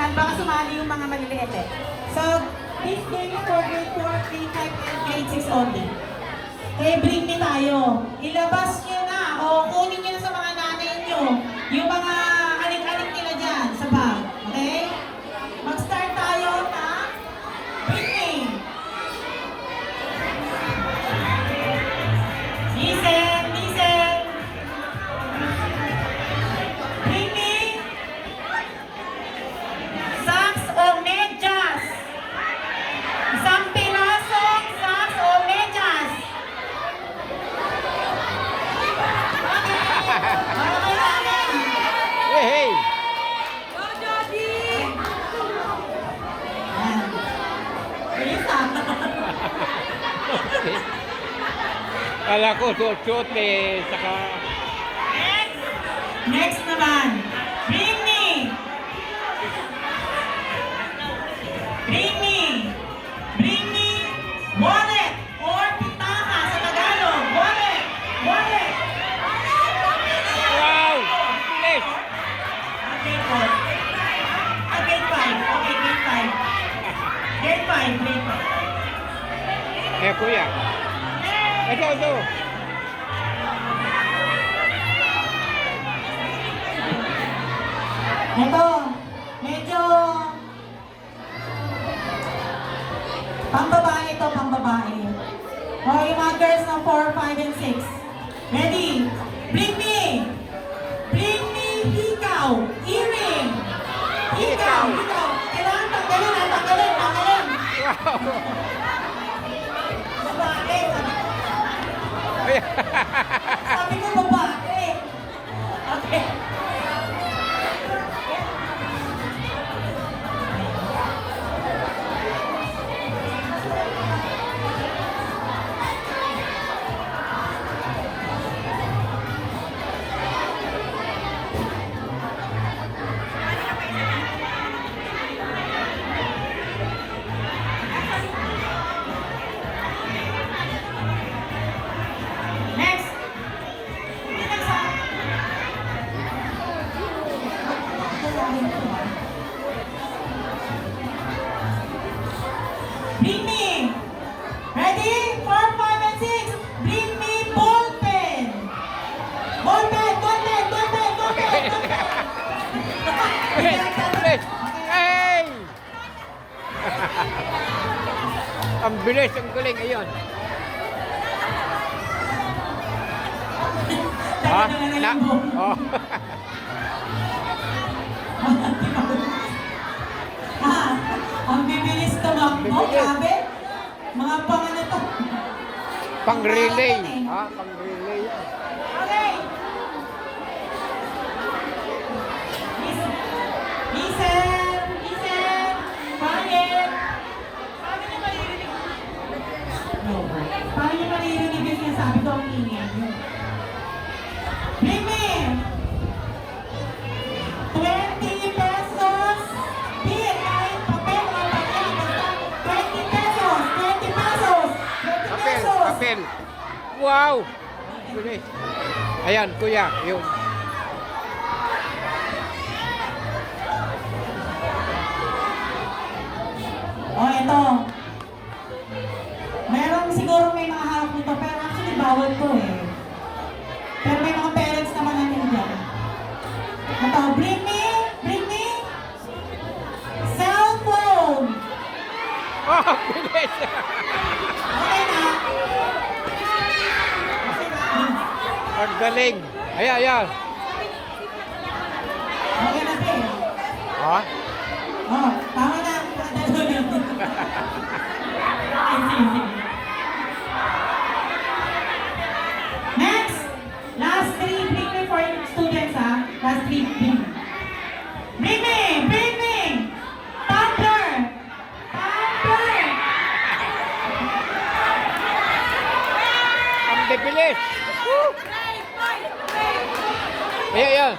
dyan, baka sumali yung mga maliliit eh. So, this game is for grade 4, grade 5, and grade 6 only. Kaya bring me tayo. Ilabas nyo na o kunin nyo na sa mga nanay nyo yung mga alik-alik nila dyan sa bag. Okay? Mag-start tayo na bring me. Listen, listen. Bring me. Socks o medyas. Isang pirasong socks o medyas. Hey, hey! Go, Jody! Yan. Bilis ah. Kala ko suot-suot eh, saka... Next! Next naman. Bring me! Bring me! Bring me wallet or pitaka sa Tagalog. Wallet! Wallet! Wow! Bilis! Grade 4. Grade 5. Okay, grade 5. Grade 5, grade 5. Eh, kuya. Ito, ito. Ito, medyo pambabae ito, pambabae. O, yung mga girls ng 4, 5, and 6. Ready? Bring me! Bring me hikaw! Earring! Hikaw! Hikaw! Kailangan tanggalin, ha? Tanggalin, tanggalin! Wow! Babae! Ay, Sabi ko babae! Okay. Next! Hindi sa... Bring me! Ready? 4, 5, and 6. Bring me ball pen! Ball pen! Ball pen! Ball pen! Ball pen! bilis! Bilis! Hey! Ang bilis, ang galing. Ayun. Ha? Na? Oh. Ang bibilis tumakbo, Bibilis. grabe. Mga pangano to. Pang-relay. Ha? Pang-relay yan. Okay. Listen. Listen. Listen. Pangit. Paano niyo maririnig? No. Paano niyo maririnig yung sinasabi ko ang ingay niyo? Bring me! 20 pesos! Hit! Kahit papel o papel, basta 20 pesos! 20 pesos! 20 Papel, pesos! papel. Wow! Bilis. Ayan, kuya. Yun. Oh, ito. Meron siguro may mga harap nito, pero actually bawal to eh. Pero may mga parents naman na nila. Ito, bring me, cell phone. Oh, bilis! Okay na. Ang galing. Ayan, ayan. Okay na, Pin. Ha? Oh, tama na. Sige. Next, last 3, bring me for students, ha? Last 3, bring me. Bring me! Tumbler! Tumbler! Ang bibilis. Woo! Ayan, ayan.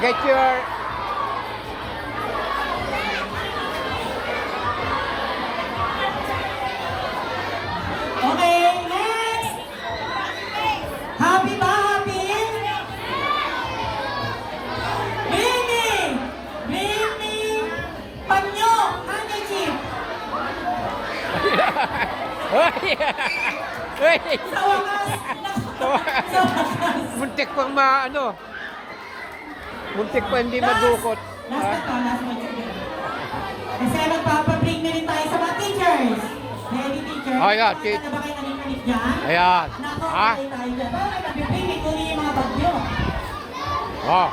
Get your... Hoy! Hoy! Sa wakas! Sa wakas! Muntik pang muntik pa hindi madukot. Last na to, last one. Kasi magpapabring na rin tayo sa mga teachers. Ready, teachers? Oh, yeah, Nakita na ba kayo nanin dyan? Ayan. Nako, Ha? okay tayo dyan. Bakit nabibring? May kunin yung mga bagyo. Oh.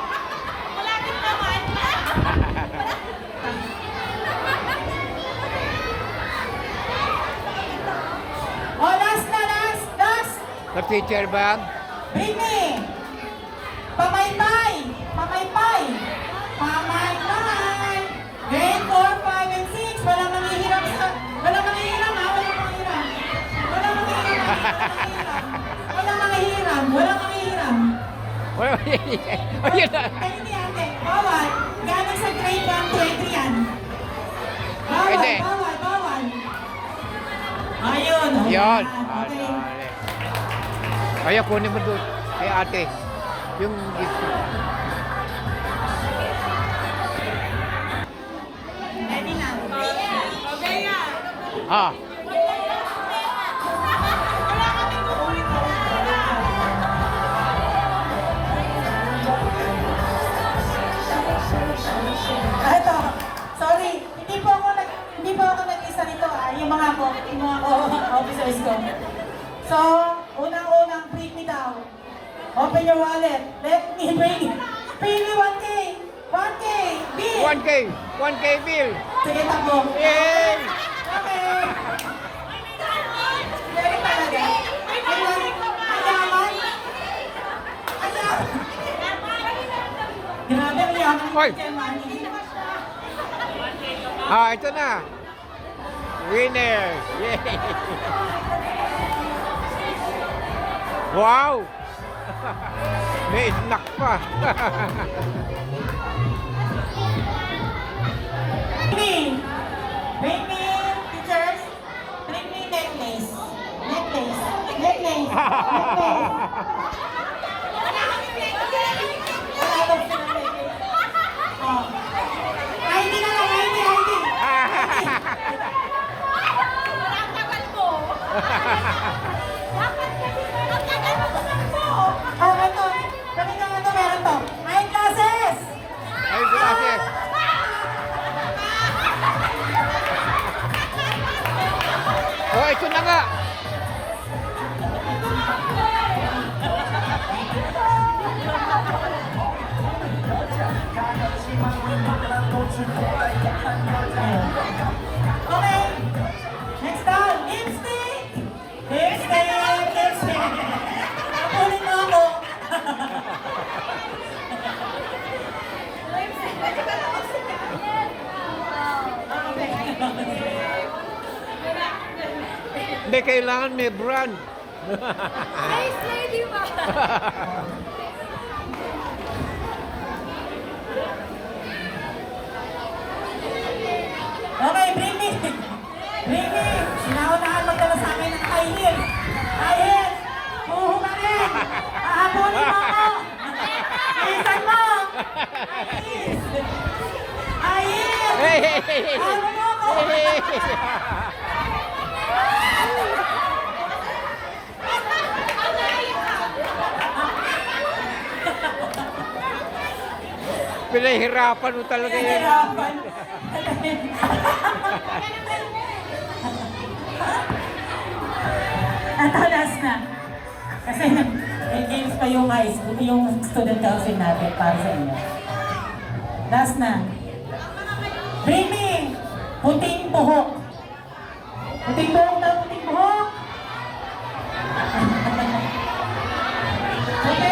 Malapit naman. Oh, last na, last! Sa teacher bag. Bring me! Pamaypay! Pamaypay! Pamaypay! Grade 4, 5, and 6. Walang manghihirap sa... Walang manghihiram ha? Walang manghihiram. Walang manghihiram. Walang manghihiram. Walang manghihiram. Wala. Ayun na. Ay, hindi ate. Bawal. Galing sa grade 1 to 3 yan. Bawal, Hindi. bawal, bawal. Ayun. Yan. Okay. Kaya kunin mo doon kay ate. Yung gift. Ready na. Okay na. Ah. Ito, sorry, hindi po ako nag-isa nito yung mga officers ko. So, unang-unang bring me down. Open your wallet. Let me bring. Pay me 1K. 1K. Bill. 1K. 1K bill. Sige, takbo. Yay! Okay. Very talaga. Ayaman. Ayaman. Grabe, ang yaman. Hoy. Ah, ito na. Winner. Yay! Wow! May snack pa. Bring me, teachers. Bring me necklace. Necklace. Necklace. Necklace. Wala daw silang necklace. Oh. ID na lang, ID. Ang tagal mo. Bakit kasi ang tagal mo tumakbo? Oh, ito. Kanina nga ito meron to. Eyeglasses! Ay, gracias. Oh, ito na nga. Okay. Next down. Lipstick! Lipstick! Lipstick! Nakunin mo ako. Hindi, kailangan may brand. Nice lady ba? Okay, bring me. Bring me. Sinaunahan magdala sa akin ng high heel. High heel. Puhumarin. Ahabunin mo ako. Isan mo. High heel. Hey, hey, hey, hey. Ahabulin mo ako. Hey. Pinahirapan mo talaga yan. Nahirapan. Ito, last na. Kasi may games pa yung high school, yung student council natin para sa inyo. Last na. Bring me! Puting buhok. Puting buhok na puting buhok. Puti!